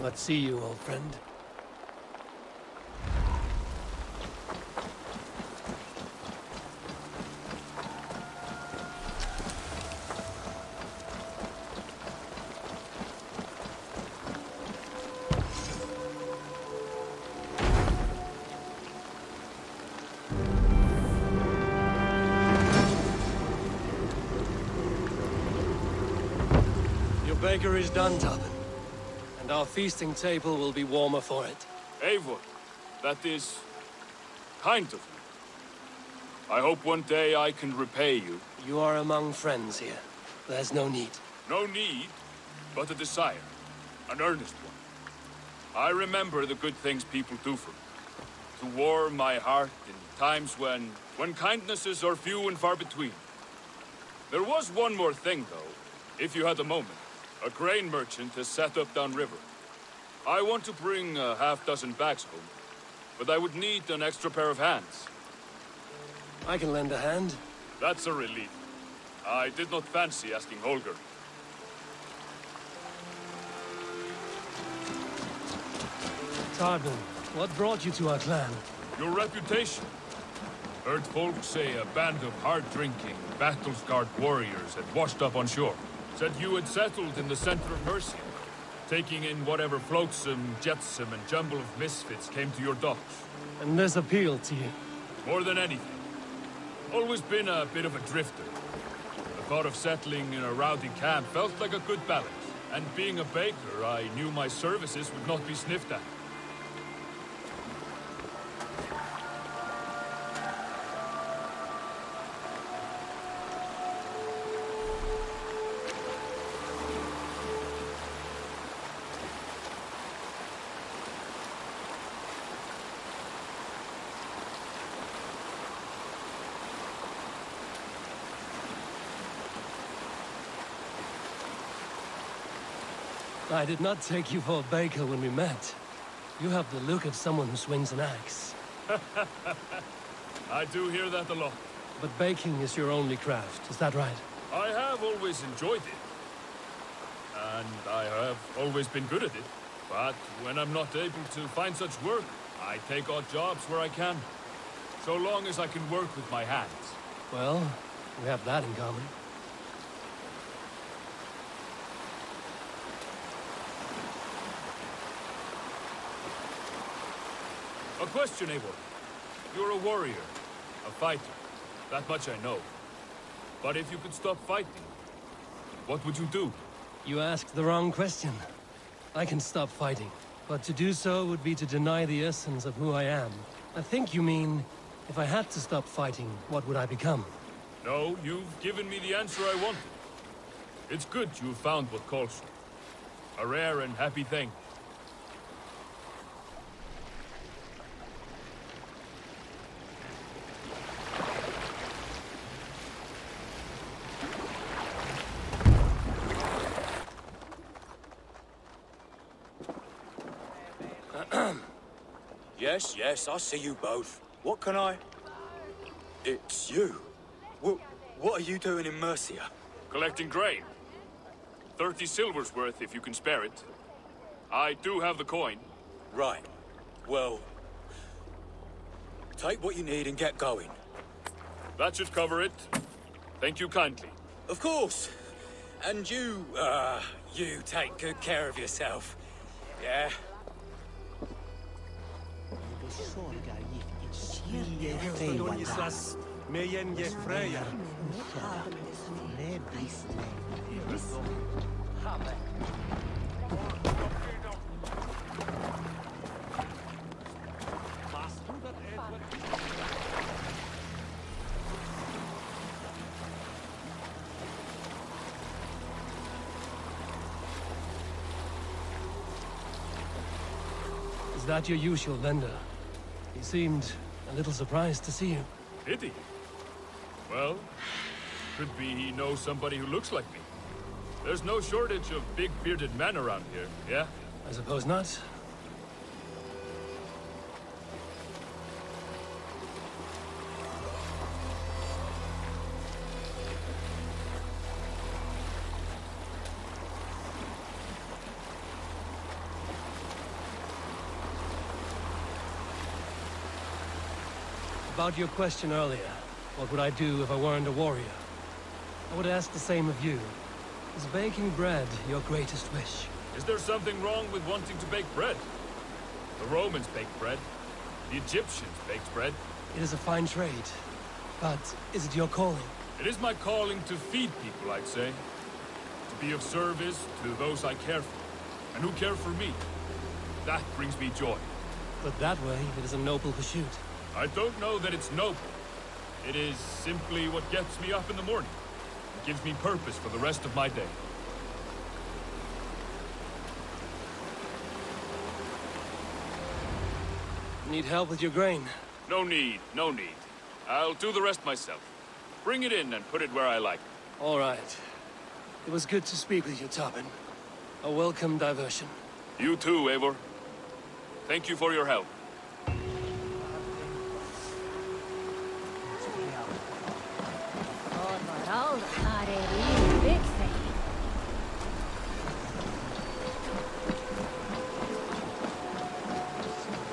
Let's see you, old friend. Your baker is done, Tubman. And our feasting table will be warmer for it. Eivor, that is kind of you. I hope one day I can repay you. You are among friends here. There's no need. No need, but a desire. An earnest one. I remember the good things people do for me. To warm my heart in times when kindnesses are few and far between. There was one more thing, though, if you had a moment. A grain merchant has set up downriver. I want to bring a half-dozen bags home, but I would need an extra pair of hands. I can lend a hand. That's a relief. I did not fancy asking Holger. Tubman, what brought you to our clan? Your reputation. Heard folks say a band of hard-drinking, battle-scarred warriors had washed up on shore. Said you had settled in the center of Mercia, taking in whatever flotsam, jetsam, and jumble of misfits came to your docks. And this appealed to you? More than anything. Always been a bit of a drifter. The thought of settling in a rowdy camp felt like a good balance. And being a baker, I knew my services would not be sniffed at. I did not take you for a baker when we met. You have the look of someone who swings an axe. I do hear that a lot. But baking is your only craft, is that right? I have always enjoyed it. And I have always been good at it. But when I'm not able to find such work, I take odd jobs where I can. So long as I can work with my hands. Well, we have that in common. A question, Eivor. You're a warrior, a fighter. That much I know. But if you could stop fighting, what would you do? You asked the wrong question. I can stop fighting, but to do so would be to deny the essence of who I am. I think you mean, if I had to stop fighting, what would I become? No, you've given me the answer I wanted. It's good you've found what calls you. A rare and happy thing. Yes, I see you both. What can I... It's you. What are you doing in Mercia? Collecting grain. 30 silver's worth if you can spare it. I do have the coin. Right. Well... take what you need and get going. That should cover it. Thank you kindly. Of course. And you take good care of yourself. Yeah? Is that your usual vendor? He seemed a little surprised to see you. Did he? Well, could be he knows somebody who looks like me. There's no shortage of big bearded men around here, yeah? I suppose not. About your question earlier, what would I do if I weren't a warrior? I would ask the same of you. Is baking bread your greatest wish? Is there something wrong with wanting to bake bread? The Romans baked bread. The Egyptians baked bread. It is a fine trade. But is it your calling? It is my calling to feed people, I'd say. To be of service to those I care for, and who care for me. That brings me joy. But that way, it is a noble pursuit. I don't know that it's noble. It is simply what gets me up in the morning. It gives me purpose for the rest of my day. Need help with your grain? No need, no need. I'll do the rest myself. Bring it in and put it where I like. All right. It was good to speak with you, Tobin. A welcome diversion. You too, Eivor. Thank you for your help.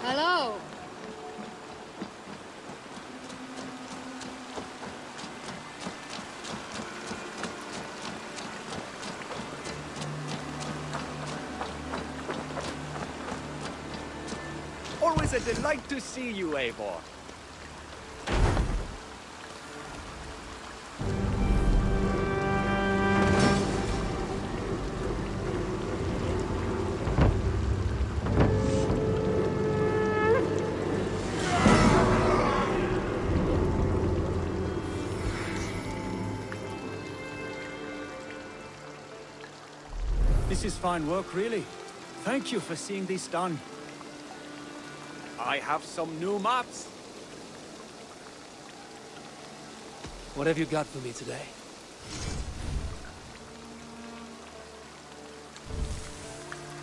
Hello. Always a delight to see you, Eivor. This is fine work, really. Thank you for seeing this done. I have some new maps. What have you got for me today?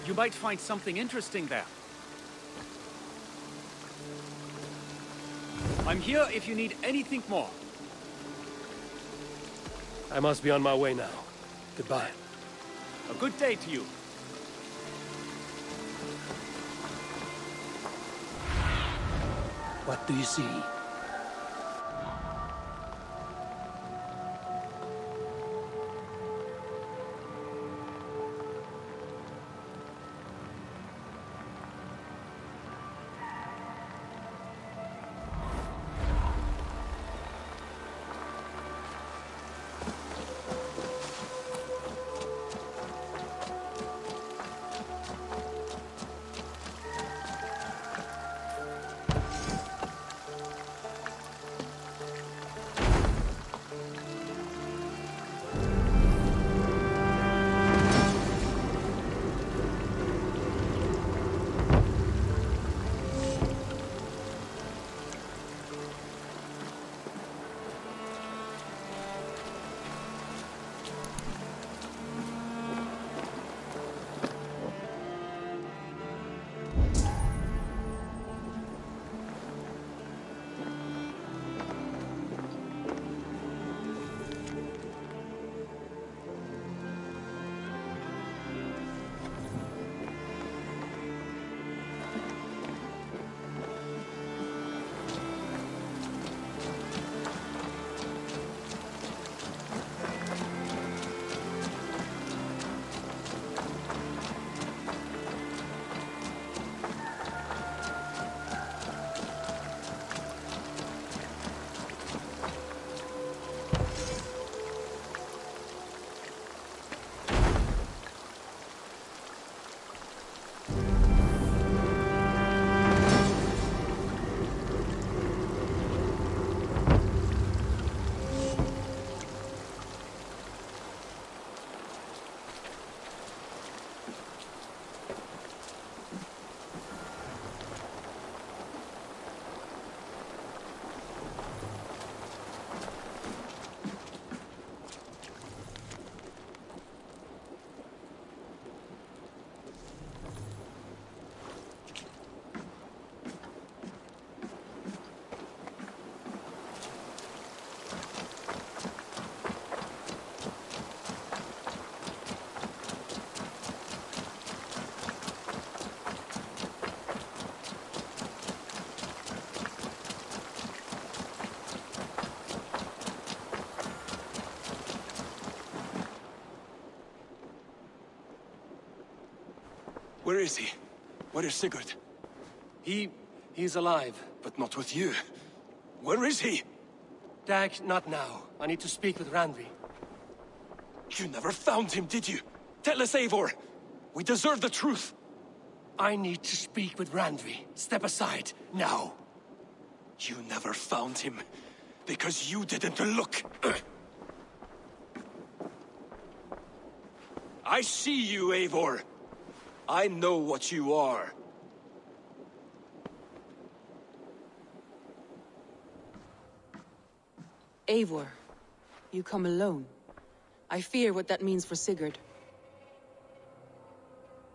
You might find something interesting there. I'm here if you need anything more. I must be on my way now. Goodbye. A good day to you. What do you see? Where is he? Where is Sigurd? He's alive. But not with you. Where is he? Dag, not now. I need to speak with Randvi. You never found him, did you? Tell us, Eivor. We deserve the truth. I need to speak with Randvi. Step aside, now. You never found him, because you didn't look. I see you, Eivor. I know what you are. Eivor, you come alone. I fear what that means for Sigurd.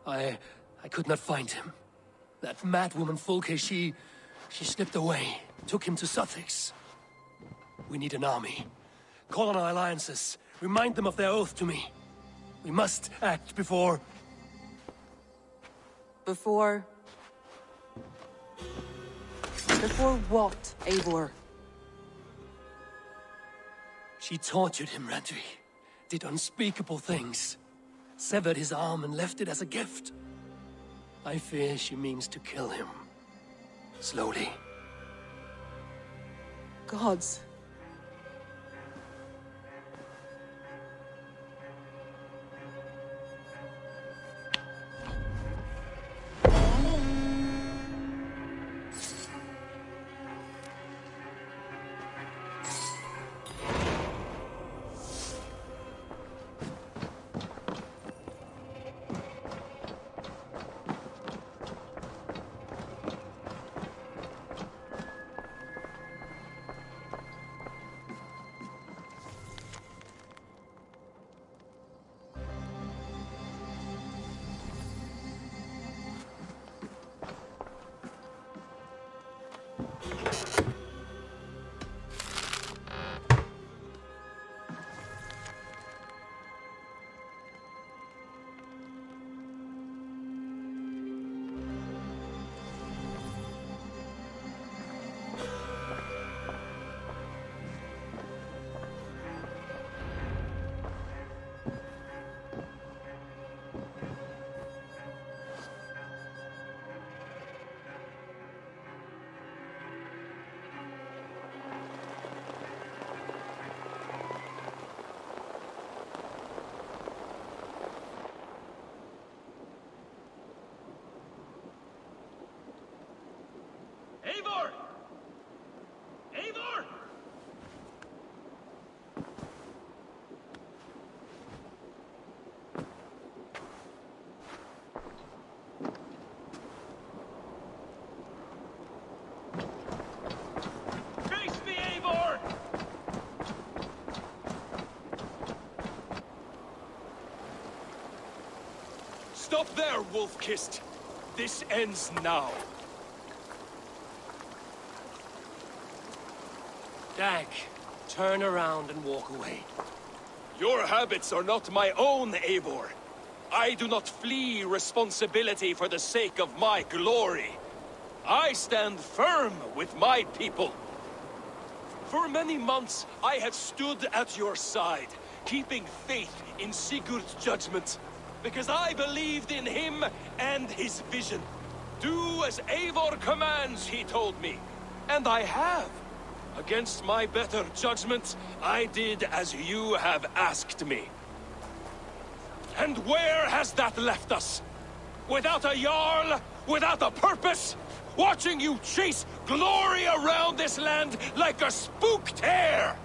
I could not find him. That madwoman Folke, she slipped away. Took him to Sussex. We need an army. Call on our alliances. Remind them of their oath to me. We must act before... Before what, Eivor? She tortured him, Randvi. Did unspeakable things. Severed his arm and left it as a gift. I fear she means to kill him. Slowly. Gods. Eivor! Eivor! Face me, Eivor! Stop there, wolf-kissed. This ends now. Dag, turn around and walk away. Your habits are not my own, Eivor. I do not flee responsibility for the sake of my glory. I stand firm with my people. For many months, I have stood at your side, keeping faith in Sigurd's judgment, because I believed in him and his vision. Do as Eivor commands, he told me, and I have. Against my better judgment, I did as you have asked me. And where has that left us? Without a Jarl? Without a purpose? Watching you chase glory around this land like a spooked hare!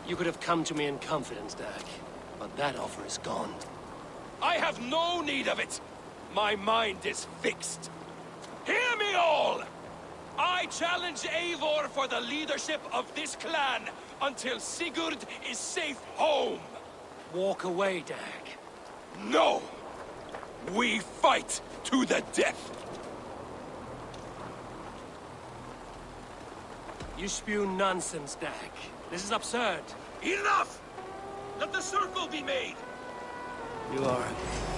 You could have come to me in confidence, Dag, but that offer is gone. I have no need of it! My mind is fixed. Hear me all! I challenge Eivor for the leadership of this clan until Sigurd is safe home! Walk away, Dag. No! We fight to the death! You spew nonsense, Dag. This is absurd. Enough! Let the circle be made! You are...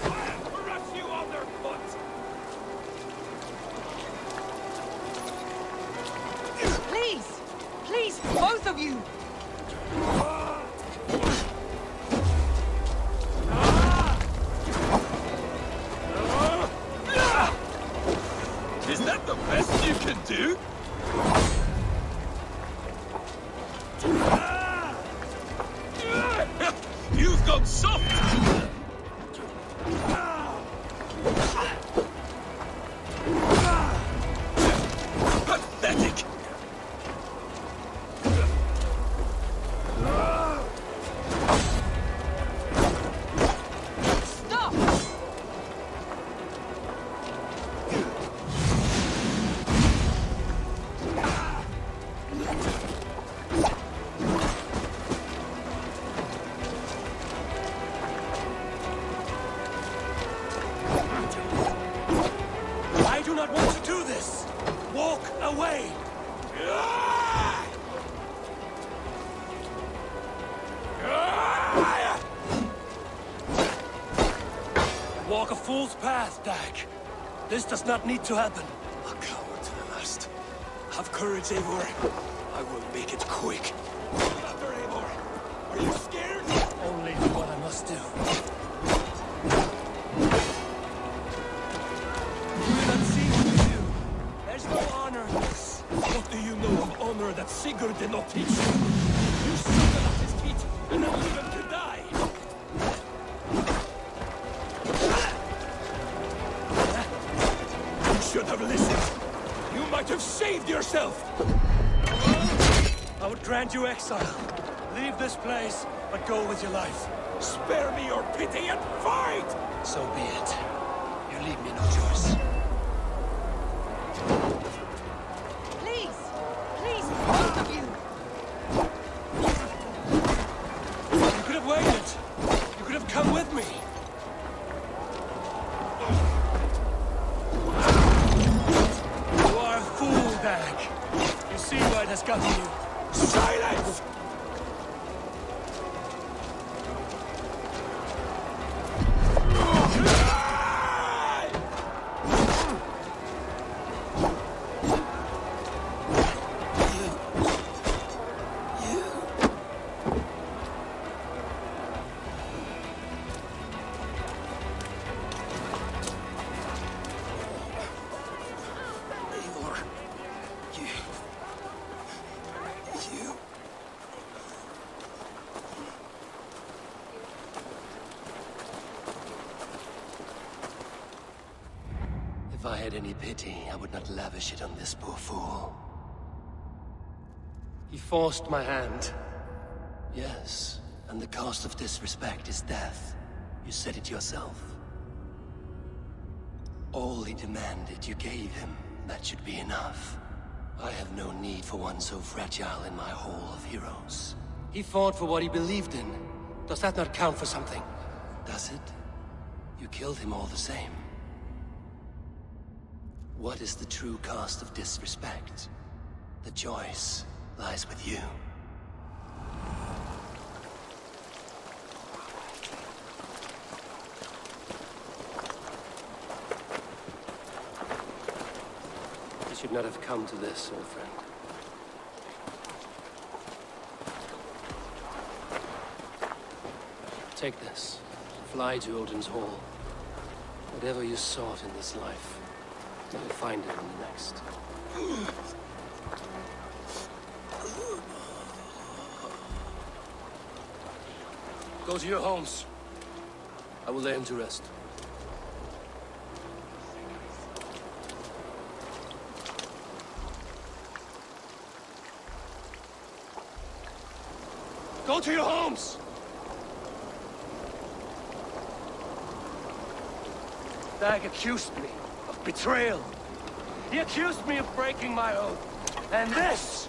I'll crush you underfoot! Please! Please, both of you! Soft! Pathetic! Walk a fool's path, Dag. This does not need to happen. A coward to the last. Have courage, Eivor. I will make it quick. Master Eivor, are you scared? Only do what I must do. You do not see what you do. There's no honor in this. What do you know of honor that Sigurd did not teach you? You suffered at his feet and now leave him to die. You should have listened. You might have saved yourself. I would grant you exile. Leave this place, but go with your life. Spare me your pity and fight! So be it. You leave me no choice. Please! Please, both of you! You could have waited. You could have come with me. You are a fool, Dag. You see why it has gotten you. Silence! If I had any pity, I would not lavish it on this poor fool. He forced my hand. Yes, and the cost of disrespect is death. You said it yourself. All he demanded, you gave him. That should be enough. I have no need for one so fragile in my hall of heroes. He fought for what he believed in. Does that not count for something? Does it? You killed him all the same. What is the true cost of disrespect? The choice lies with you. You should not have come to this, old friend. Take this. Fly to Odin's Hall. Whatever you sought in this life, you'll find it in the next. Go to your homes. I will lay him to rest. Go to your homes! Dag accused me of betrayal. He accused me of breaking my oath. And this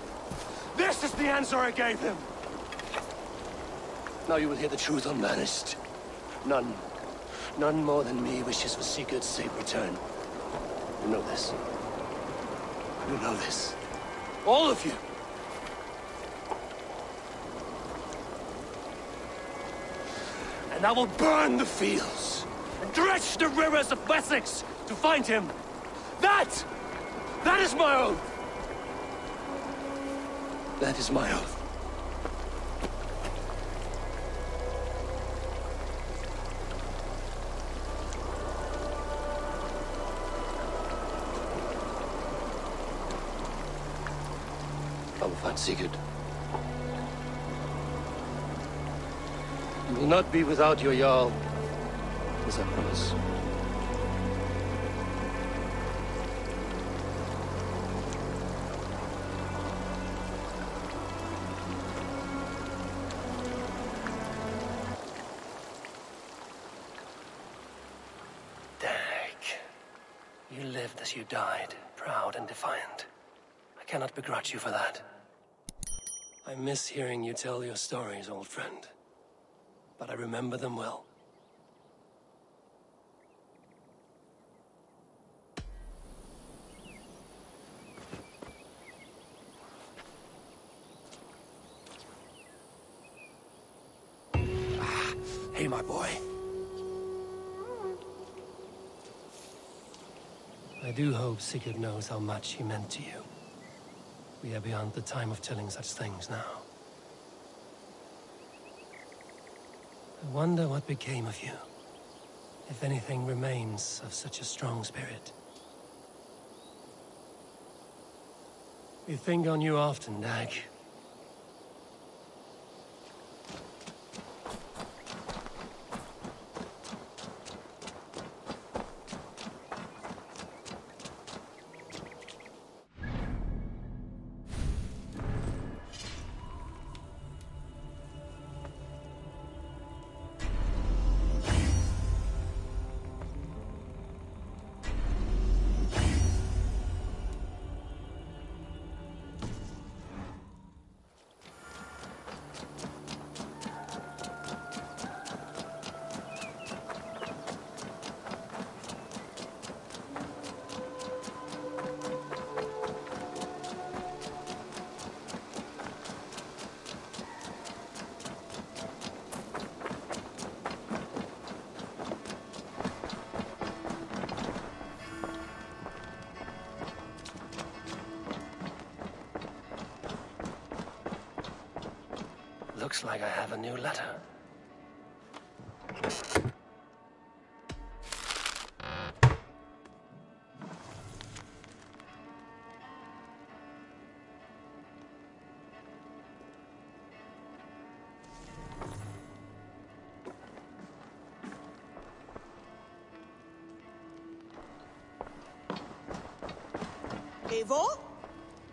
is the answer I gave him. Now you will hear the truth unbanished. None more than me wishes for Sigurd's safe return. You know this. You know this. All of you. And I will burn the fields and dredge the rivers of Wessex to find him. That is my oath. That is my oath. I will find Sigurd. You will not be without your Jarl, as I promise. You lived as you died, proud and defiant. I cannot begrudge you for that. I miss hearing you tell your stories, old friend. But I remember them well. Hey, my boy. I do hope Sigurd knows how much he meant to you. We are beyond the time of telling such things now. I wonder what became of you, if anything remains of such a strong spirit. We think on you often, Dag. Looks like I have a new letter. Eivor?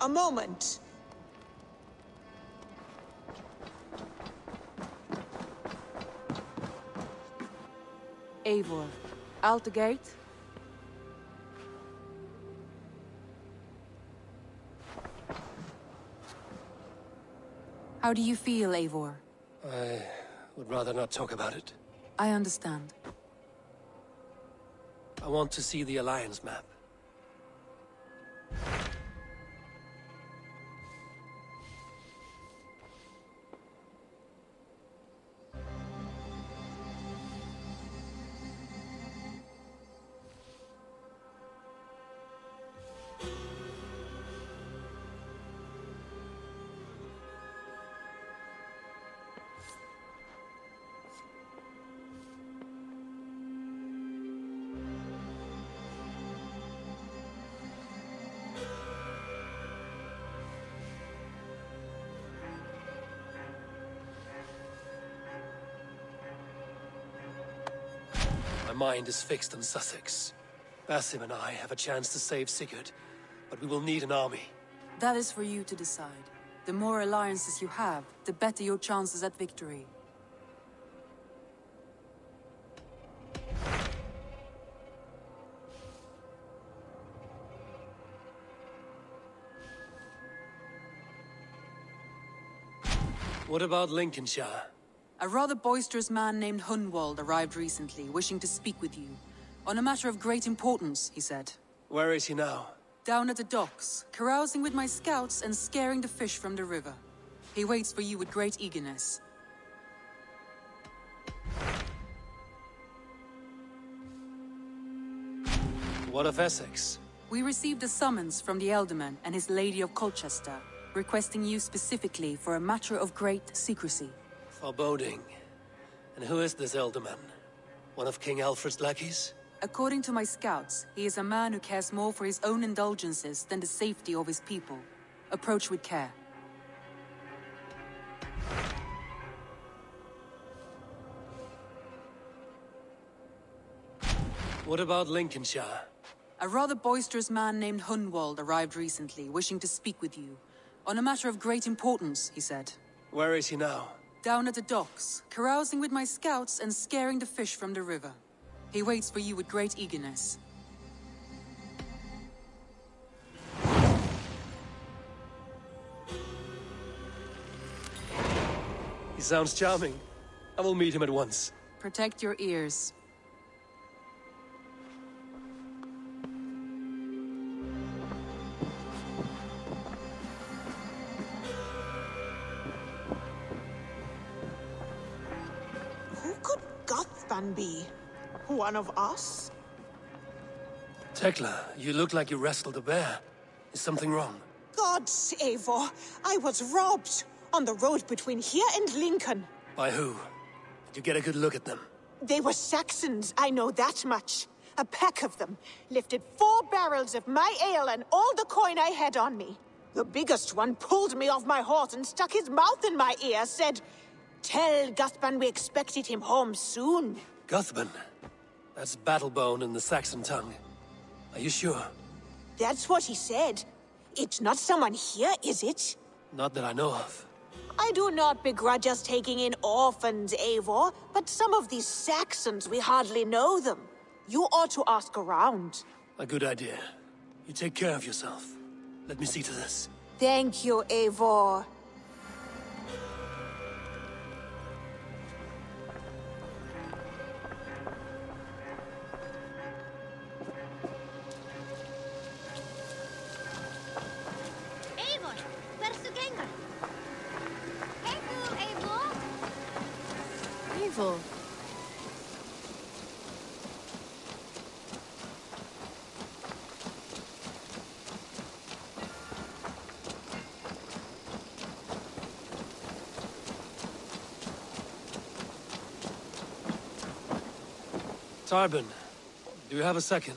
A moment. Eivor, out the gate. How do you feel, Eivor? I would rather not talk about it. I understand. I want to see the Alliance map. My mind is fixed on Sussex. Basim and I have a chance to save Sigurd, but we will need an army. That is for you to decide. The more alliances you have, the better your chances at victory. What about Lincolnshire? A rather boisterous man named Hunwald arrived recently, wishing to speak with you. On a matter of great importance, he said. Where is he now? Down at the docks, carousing with my scouts and scaring the fish from the river. He waits for you with great eagerness. What of Essex? We received a summons from the Ealdorman and his Lady of Colchester, requesting you specifically for a matter of great secrecy. Foreboding. And who is this Ealdorman? One of King Alfred's lackeys? According to my scouts, he is a man who cares more for his own indulgences than the safety of his people. Approach with care. What about Lincolnshire? A rather boisterous man named Hunwald arrived recently, wishing to speak with you. On a matter of great importance, he said. Where is he now? Down at the docks, carousing with my scouts and scaring the fish from the river. He waits for you with great eagerness. He sounds charming. I will meet him at once. Protect your ears. Who could Gothban be? One of us? Tekla, you look like you wrestled a bear. Is something wrong? Gods, Eivor, I was robbed on the road between here and Lincoln. By who? Did you get a good look at them? They were Saxons, I know that much. A pack of them lifted 4 barrels of my ale and all the coin I had on me. The biggest one pulled me off my horse and stuck his mouth in my ear, said, "Tell Guthban we expected him home soon." Guthban? That's Battlebone in the Saxon tongue. Are you sure? That's what he said. It's not someone here, is it? Not that I know of. I do not begrudge us taking in orphans, Eivor, but some of these Saxons, we hardly know them. You ought to ask around. A good idea. You take care of yourself. Let me see to this. Thank you, Eivor. Eivor, vertu gengur? Eivor, Eivor. Eivor. Tarbin, do you have a second?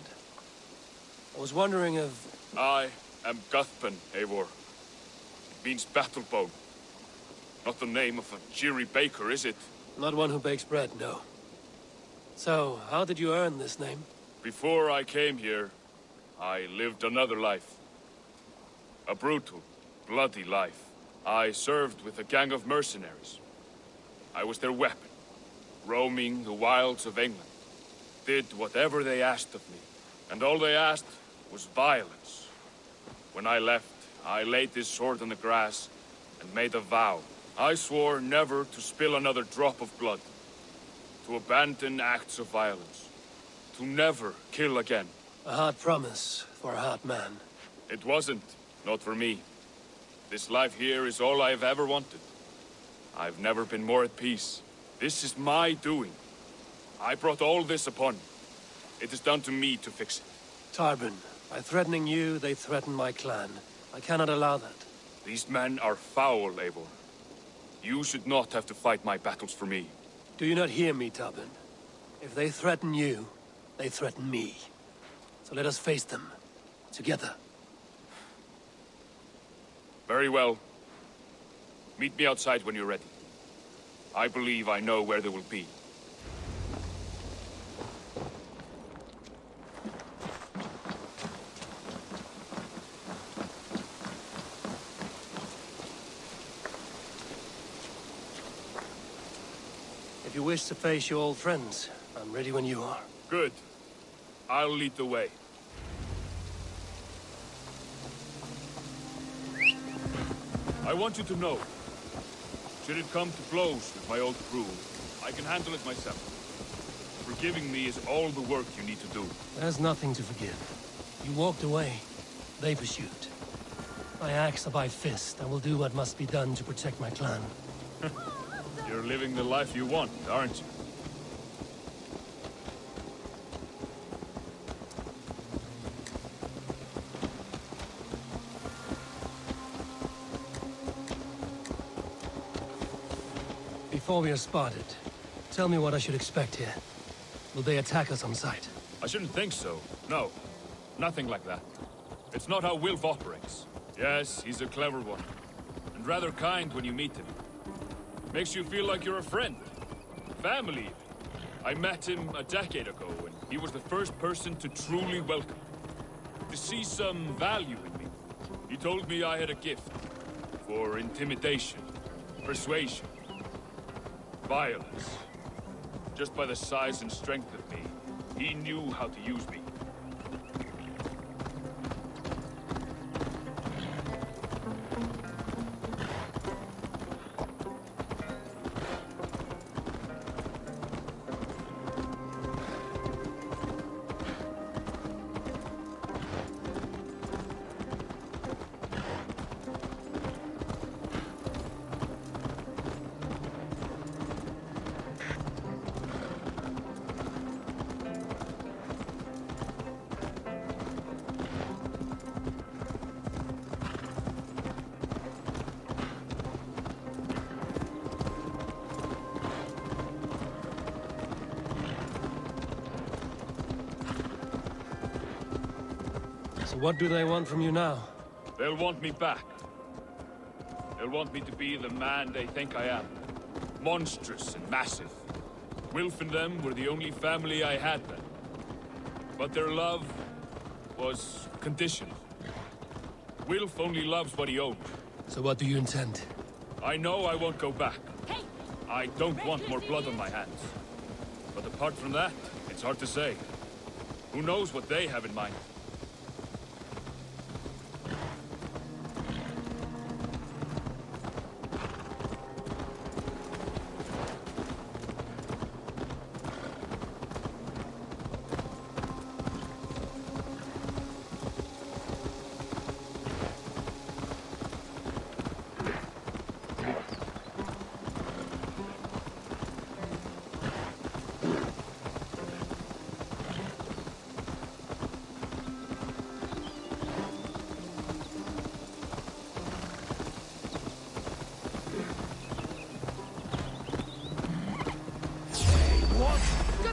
I was wondering if... I am Guthban, Eivor. It means battlebone. Not the name of a cheery baker, is it? Not one who bakes bread, no. So, how did you earn this name? Before I came here, I lived another life. A brutal, bloody life. I served with a gang of mercenaries. I was their weapon, roaming the wilds of England. Did whatever they asked of me, and all they asked was violence. When I left, I laid this sword on the grass and made a vow. I swore never to spill another drop of blood, to abandon acts of violence, to never kill again. A hard promise for a hard man. It wasn't, not for me. This life here is all I've ever wanted. I've never been more at peace. This is my doing. I brought all this upon me. It is down to me to fix it. Tarbin, by threatening you, they threaten my clan. I cannot allow that. These men are foul, Eivor. You should not have to fight my battles for me. Do you not hear me, Tarbin? If they threaten you, they threaten me. So let us face them. Together. Very well. Meet me outside when you're ready. I believe I know where they will be. If you wish to face your old friends, I'm ready when you are. Good. I'll lead the way. I want you to know, should it come to blows with my old crew, I can handle it myself. Forgiving me is all the work you need to do. There's nothing to forgive. You walked away. They pursued. My axe by fist, I will do what must be done to protect my clan. You're living the life you want, aren't you? Before we are spotted, tell me what I should expect here. Will they attack us on sight? I shouldn't think so. No. Nothing like that. It's not how Wilf operates. Yes, he's a clever one. And rather kind when you meet him. Makes you feel like you're a friend. Family. I met him a decade ago, and He was the first person to truly welcome me, to see some value in me. He told me I had a gift for intimidation, persuasion, violence. Just by the size and strength of me, he knew how to use me. So what do they want from you now? They'll want me back. They'll want me to be the man they think I am. Monstrous and massive. Wilf and them were the only family I had then. But their love was conditional. Wilf only loves what he owns. So what do you intend? I know I won't go back. I don't want more blood on my hands. But apart from that, it's hard to say. Who knows what they have in mind?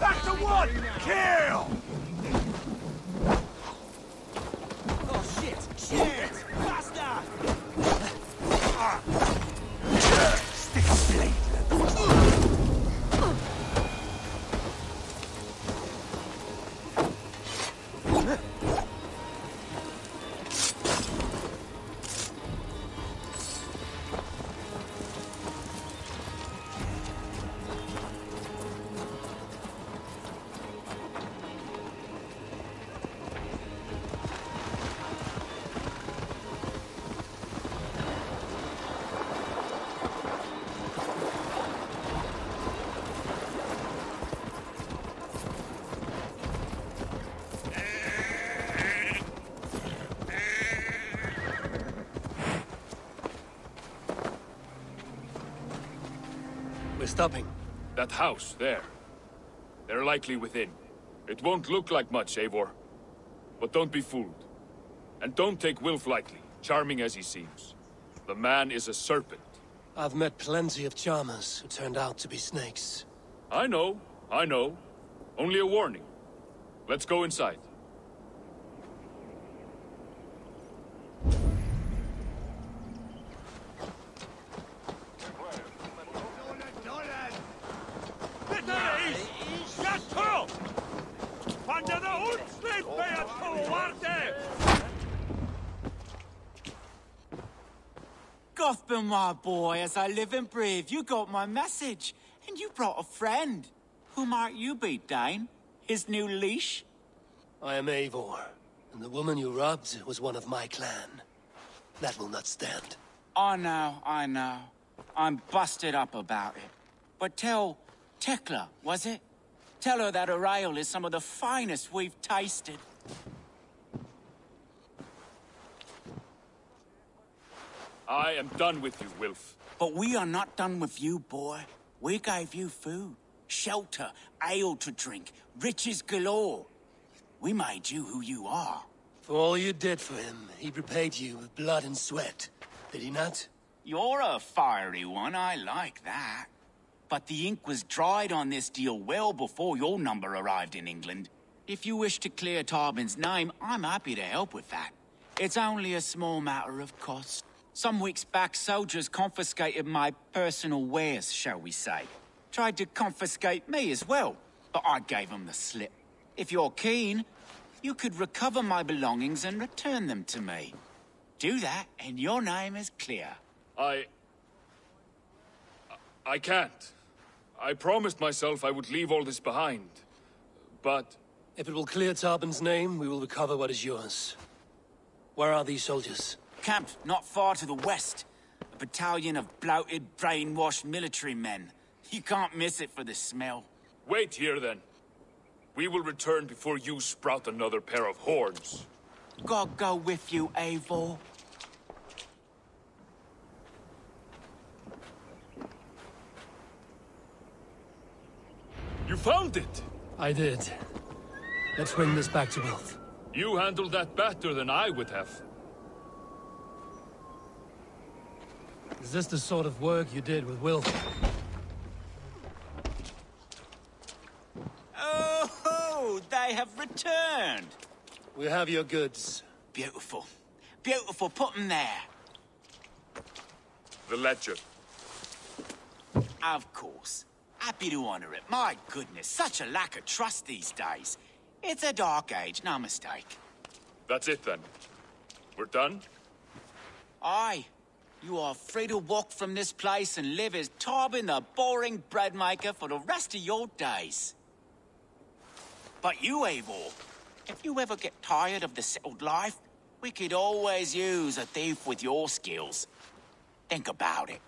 Back to one! Kill! Oh shit! Shit! Faster! Stick a blade! We're stopping. That house, there. They're likely within. It won't look like much, Eivor. But don't be fooled. And don't take Wilf lightly, charming as he seems. The man is a serpent. I've met plenty of charmers who turned out to be snakes. I know. Only a warning. Let's go inside. Gothman, my boy, as I live and breathe, you got my message. And you brought a friend. Who might you be, Dane? His new leash? I am Eivor, and the woman you robbed was one of my clan. That will not stand. I know. I'm busted up about it. But tell Tekla, was it? Tell her that her ale is some of the finest we've tasted. I am done with you, Wilf. But we are not done with you, boy. We gave you food, shelter, ale to drink, riches galore. We made you who you are. For all you did for him, he repaid you with blood and sweat. Did he not? You're a fiery one, I like that. But the ink was dried on this deal well before your number arrived in England. If you wish to clear Tarbin's name, I'm happy to help with that. It's only a small matter of cost. Some weeks back, soldiers confiscated my personal wares, shall we say. Tried to confiscate me as well, but I gave them the slip. If you're keen, you could recover my belongings and return them to me. Do that, and your name is clear. I can't. I promised myself I would leave all this behind. But... If it will clear Tarbin's name, we will recover what is yours. Where are these soldiers? Camped not far to the west. A battalion of bloated, brainwashed military men. You can't miss it for the smell. Wait here, then. We will return before you sprout another pair of horns. God go with you, Eivor. You found it! I did. Let's bring this back to Wilf. You handled that better than I would have. Is this the sort of work you did with Wilf? Oh, they have returned! We have your goods. Beautiful. Beautiful, put them there. The ledger. Of course. Happy to honor it. My goodness, such a lack of trust these days. It's a dark age, no mistake. That's it, then. We're done? Aye. You are free to walk from this place and live as Tarbin the boring bread maker for the rest of your days. But you, Eivor, if you ever get tired of the settled life, we could always use a thief with your skills. Think about it.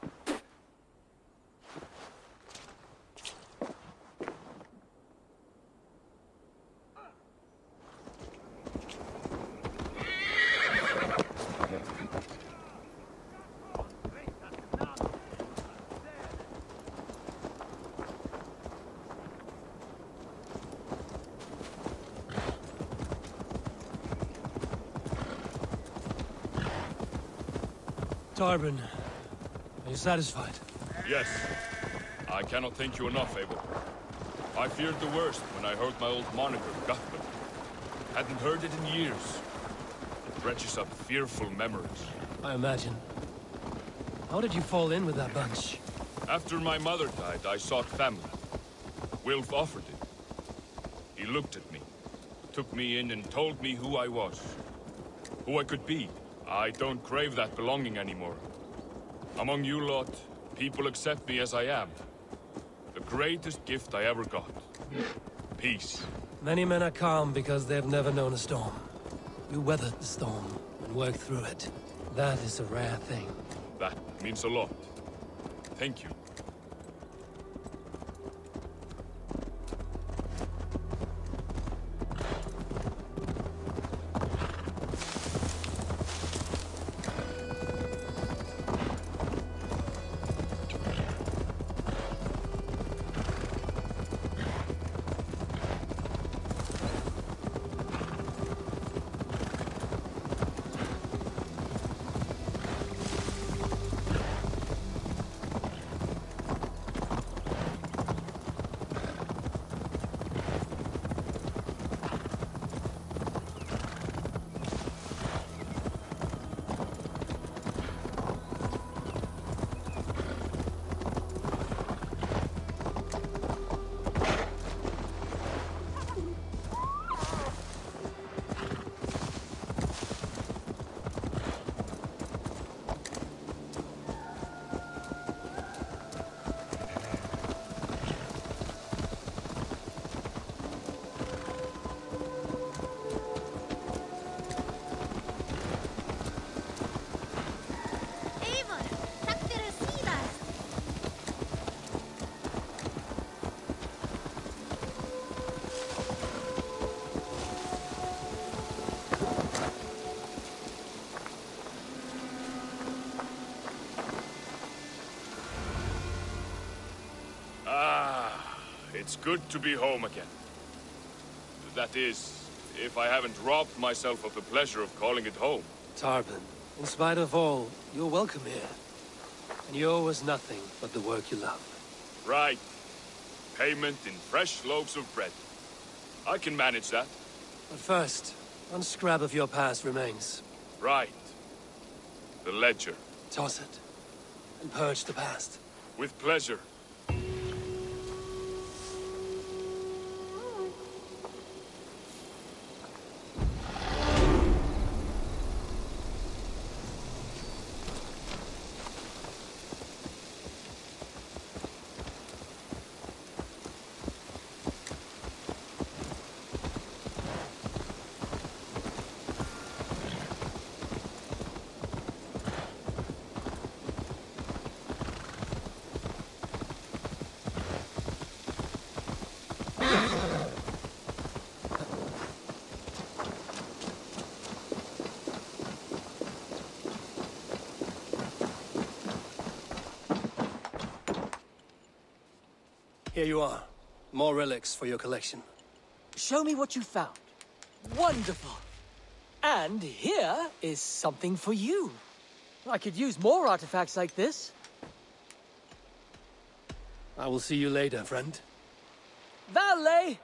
Tarbin, are you satisfied? Yes. I cannot thank you enough, Eivor. I feared the worst when I heard my old moniker, Guthman. Hadn't heard it in years. It dredges up fearful memories. I imagine. How did you fall in with that bunch? After my mother died, I sought family. Wilf offered it. He looked at me, took me in and told me who I was. Who I could be. I don't crave that belonging anymore. Among you lot, people accept me as I am. The greatest gift I ever got. Peace. Many men are calm because they've never known a storm. You weathered the storm and worked through it. That is a rare thing. That means a lot. Thank you. It's good to be home again. That is, if I haven't robbed myself of the pleasure of calling it home. Tarbin, in spite of all, you're welcome here. And you owe us nothing but the work you love. Right. Payment in fresh loaves of bread. I can manage that. But first, one scrap of your past remains. Right. The ledger. Toss it, and purge the past. With pleasure. Here you are. More relics for your collection. Show me what you found. Wonderful. And here is something for you. I could use more artifacts like this. I will see you later, friend. Valet!